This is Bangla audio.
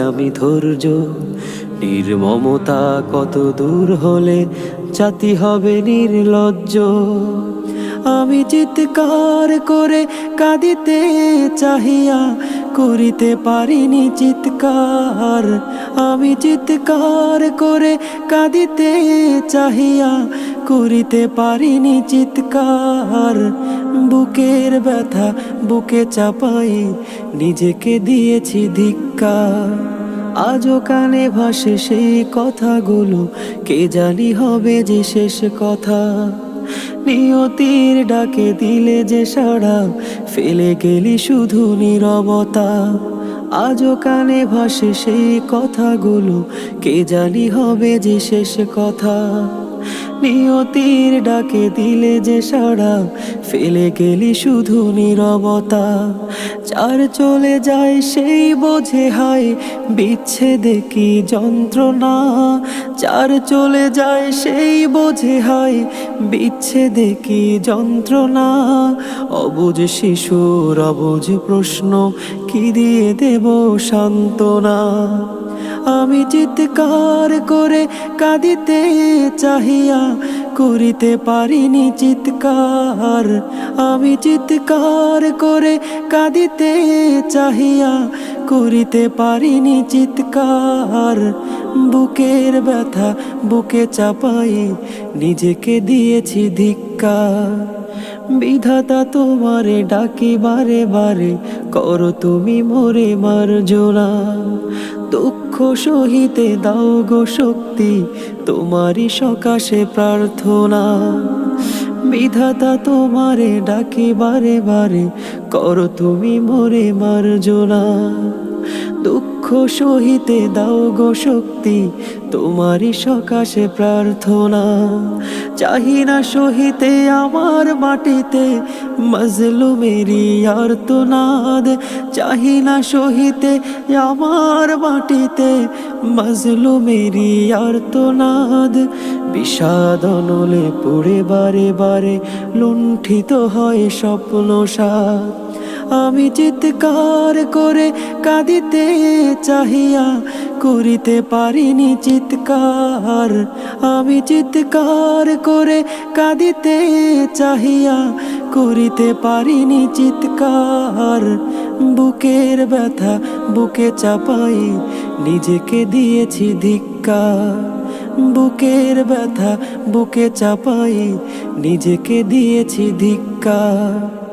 আমি ধৈর্য। নির্মমতা কত দূর হলে জাতি হবে নির্লজ্জ। আমি চিৎকার করে কাঁদিতে চাহিয়া করিতে পারিনি চিৎকার। আমি চিৎকার করে কাঁদিতে চাহিয়া করিতে পারিনি চিৎকার। বুকের ব্যথা বুকে চাপাই নিজেকে দিয়েছি ধিক্কার। আজও কানে ভাসে সেই কথাগুলো, কে জানি হবে যে শেষ কথা। নিয়তির ডাকে দিলে যে সাড়া, ফেলে গেলি শুধু নীরবতা। আজও কানে ভাসে সেই কথাগুলো, কে জানি হবে যে শেষ কথা। নিয়তির ডাকে দিলে যে সাড়া, ফেলে গেলি শুধু নীরবতা। যার চলে যায় সেই বোঝে হায় বিচ্ছেদে কি যন্ত্রণা। যার চলে যায় সেই বোঝে হায় বিচ্ছেদে কি যন্ত্রণা। অবুঝ শিশুর অবুঝ প্রশ্ন, কি দিয়ে দেব সান্ত্বনা। আমি চিৎকার করে কাঁদিতে চাহিয়া করিতে পারিনি চিৎকার। আমি চিৎকার করে কাঁদিতে চাহিয়া করিতে পারিনি চিৎকার। বুকের ব্যথা বুকে চাপাই নিজেকে দিয়েছি ধিক্কার। বিধাতা তোমারে ডাকি বারে বারে, করো তুমি মোরে মার্জনা। দুঃখ সহিতে দাও গো শক্তি, তোমারই সকাশে প্রার্থনা। বিধাতা তোমারে ডাকি বারে বারে, করো তুমি মোরে মার্জনা। দুঃখ সহিতে দাও গো শক্তি, তোমারই সকাশে প্রার্থনা। চাহি না সহিতে আমার মাটিতে মজলুমেরি আর্তনাদ। চাহি না সহিতে আমার মাটিতে মজলুমেরি আর্তনাদ। বিষাদ অনলে পুড়ে বারে বারে লুণ্ঠিত হয় স্বপ্ন সাথ। আমি চিৎকার করে কাঁদিতে চাহিয়া করিতে পারিনি চিৎকার। আমি চিৎকার করে কাঁদিতে চাহিয়া করিতে পারিনি চিৎকার। বুকের ব্যথা বুকে চাপাই নিজেকে দিয়েছি ধিক্কার। বুকের ব্যথা বুকে চাপাই নিজেকে দিয়েছি ধিক্কার।